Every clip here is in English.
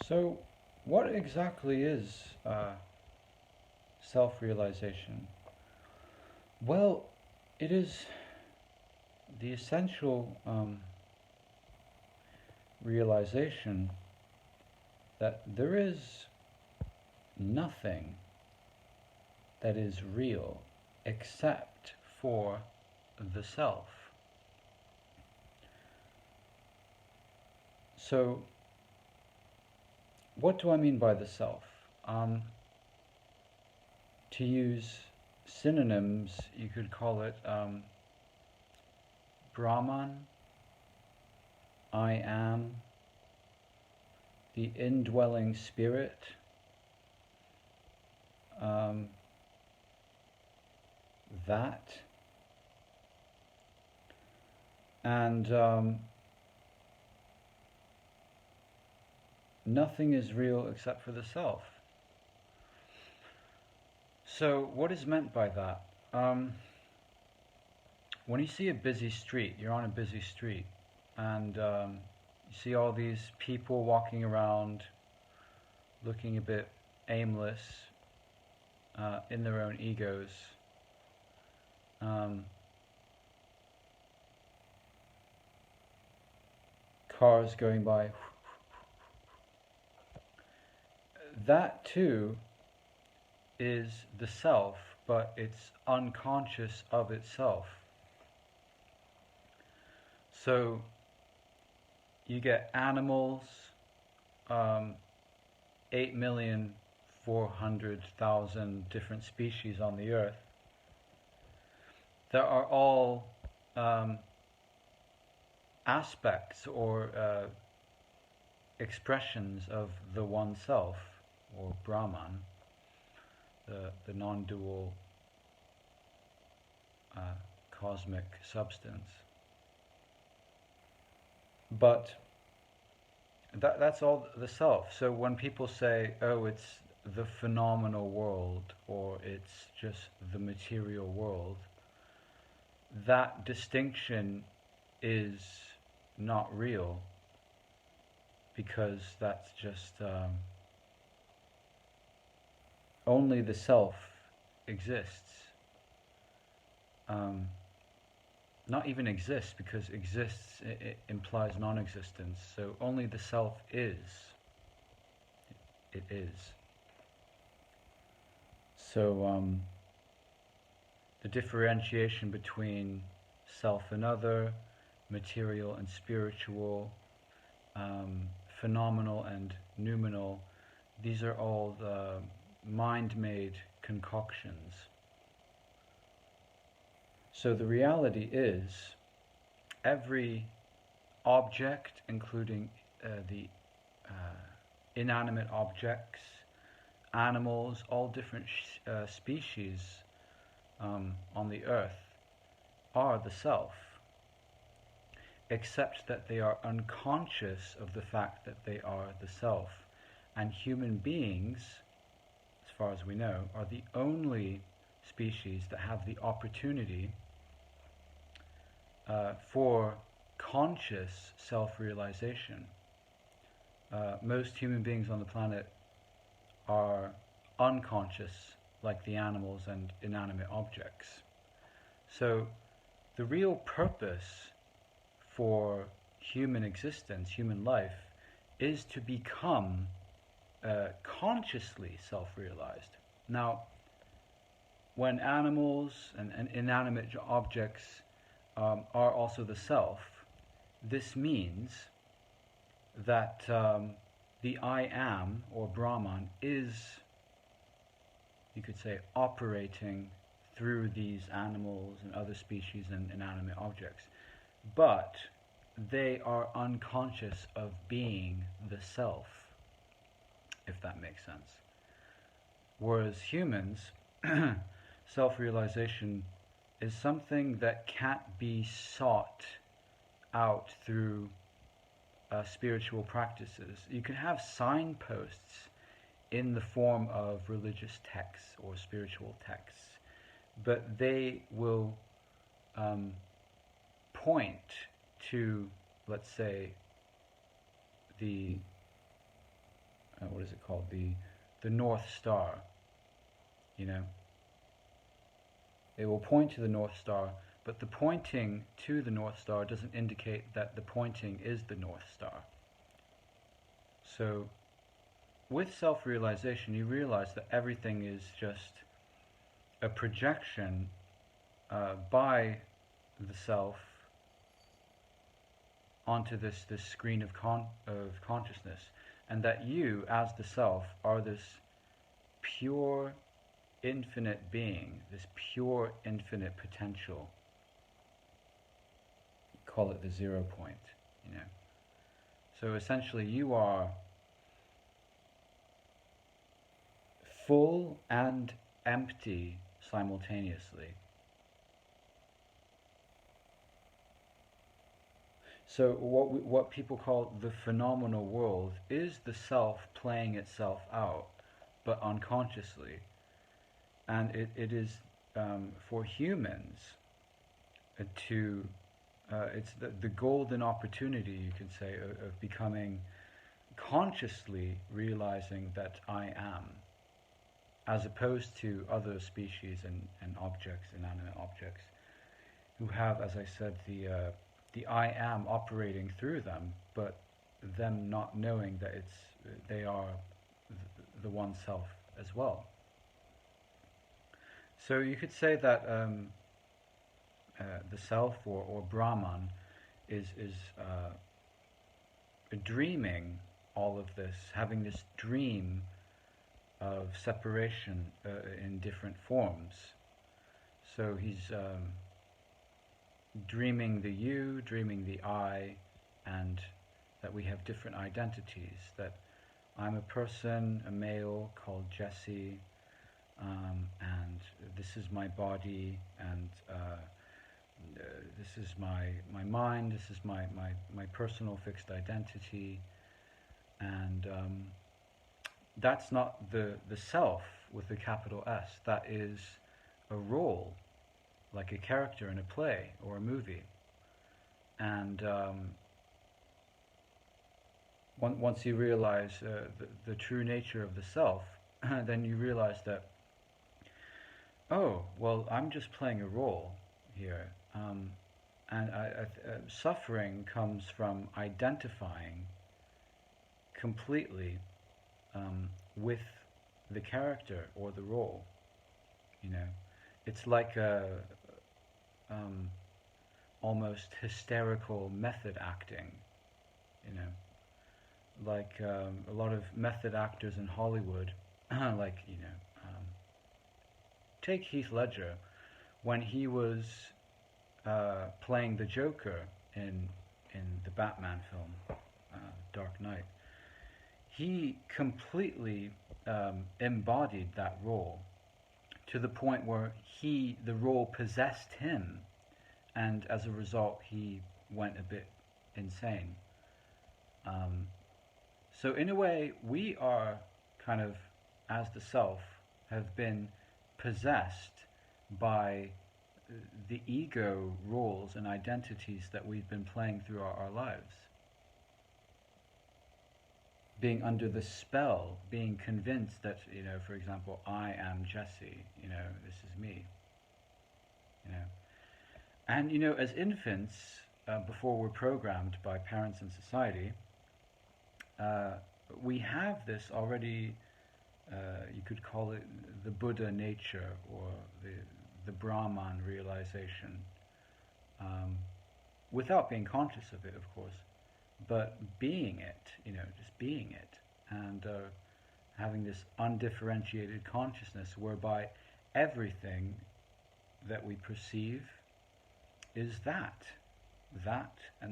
So, what exactly is self realization? Well, it is the essential realization that there is nothing that is real except for the self. So, what do I mean by the self? To use synonyms, you could call it Brahman, I am, the indwelling spirit, um, that, and nothing is real except for the self. So, what is meant by that? When you see a busy street, you're on a busy street, and you see all these people walking around looking a bit aimless in their own egos. Um, Cars going by. That too is the self, but it's unconscious of itself. So you get animals, 8,400,000 different species on the earth that are all aspects or expressions of the one self, or Brahman, the non-dual cosmic substance. But that's all the self. So when people say, oh, it's the phenomenal world, or it's just the material world, that distinction is not real, because that's just only the self exists. Not even exists, because exists it implies non-existence. So only the self is. It is. So the differentiation between self and other, material and spiritual, phenomenal and noumenal, these are all the mind-made concoctions. So the reality is, every object, including the inanimate objects, animals, all different species on the earth, are the self, except that they are unconscious of the fact that they are the self. And human beings, as far as we know, are the only species that have the opportunity for conscious self-realization. Most human beings on the planet are unconscious, like the animals and inanimate objects. So the real purpose for human existence, human life, is to become consciously self-realized. Now, when animals and inanimate objects are also the self, this means that the I am, or Brahman, is, you could say, operating through these animals and other species and inanimate objects. But they are unconscious of being the self, if that makes sense. Whereas humans, self-realization is something that can't be sought out through spiritual practices. You can have signposts in the form of religious texts or spiritual texts, but they will point to, let's say, the what is it called? The North Star. You know, it will point to the North Star, but the pointing to the North Star doesn't indicate that the pointing is the North Star. So, with self-realization, you realize that everything is just a projection by the self onto this screen of consciousness, and that you, as the self, are this pure, infinite being, this pure, infinite potential. Call it the 0 point, you know. So essentially, you are full and empty simultaneously. So what people call the phenomenal world is the self playing itself out, but unconsciously. And it is for humans to, it's the golden opportunity, you could say, of becoming consciously realizing that I am, as opposed to other species and objects, inanimate objects, who have, as I said, the I am operating through them, but them not knowing that they are the one self as well. So you could say that the self or Brahman is dreaming all of this, having this dream of separation in different forms. So he's dreaming the you, dreaming the I, and that we have different identities, that I'm a person, a male called Jesse, and this is my body, and this is my mind, this is my personal fixed identity, and that's not the self with the capital S. That is a role, like a character in a play or a movie. And once you realize the true nature of the self, then you realize that, oh, well, I'm just playing a role here. And suffering comes from identifying completely with the character or the role. You know, it's like a almost hysterical method acting. You know, like a lot of method actors in Hollywood, like take Heath Ledger when he was playing the Joker in the Batman film, Dark Knight. He completely embodied that role to the point where the role possessed him, and as a result he went a bit insane. So in a way, we are kind of, as the self, have been possessed by the ego roles and identities that we've been playing through our lives. Being under the spell, being convinced that, for example, I am Jesse, this is me. And, as infants, before we're programmed by parents and society, we have this already, you could call it the Buddha nature, or the Brahman realization, without being conscious of it, of course, but being it, just being it, and having this undifferentiated consciousness whereby everything that we perceive is that, and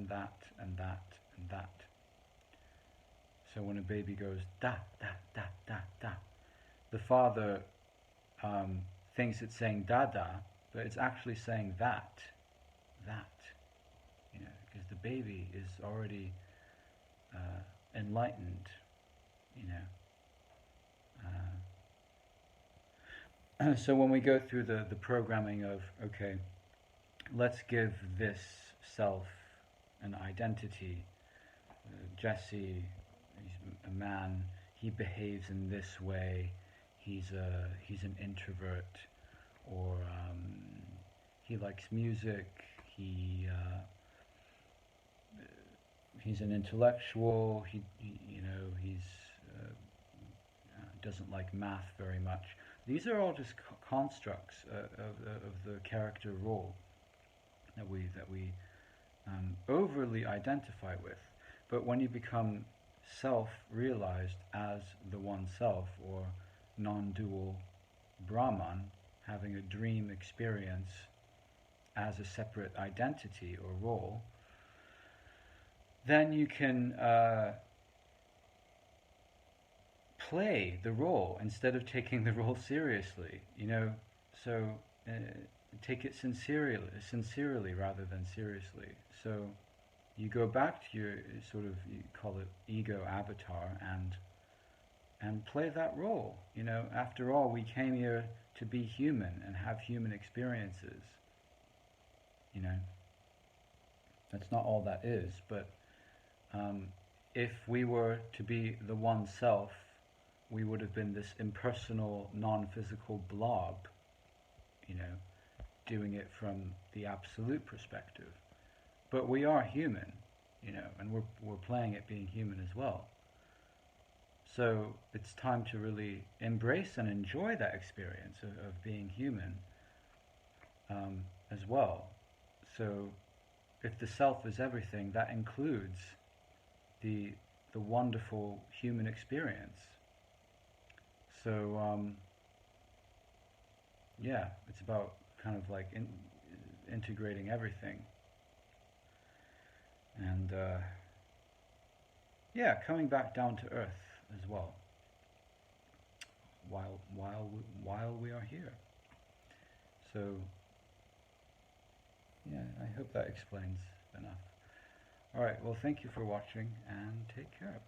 that, and that, and that. So when a baby goes da, da, da, da, da, the father thinks it's saying da, da, but it's actually saying that, because the baby is already enlightened, So when we go through the programming of, okay, let's give this self an identity. Jesse, he's a man, he behaves in this way. He's an introvert, or he likes music. He's an intellectual. He's doesn't like math very much. These are all just constructs of the character role that we overly identify with. But when you become self-realized as the one self, or non-dual Brahman, having a dream experience as a separate identity or role, then you can play the role instead of taking the role seriously. So take it sincerely rather than seriously. So you go back to your sort of, you call it ego avatar, and play that role. After all, we came here to be human and have human experiences. That's not all that is, but if we were to be the one self, we would have been this impersonal, non-physical blob, doing it from the absolute perspective. But we are human, and we're playing at being human as well. So it's time to really embrace and enjoy that experience of being human as well. So if the self is everything, that includes the wonderful human experience. So yeah, it's about kind of like integrating everything, and yeah, coming back down to earth as well, while we are here. So yeah, I hope that explains enough. All right, well, thank you for watching, and take care.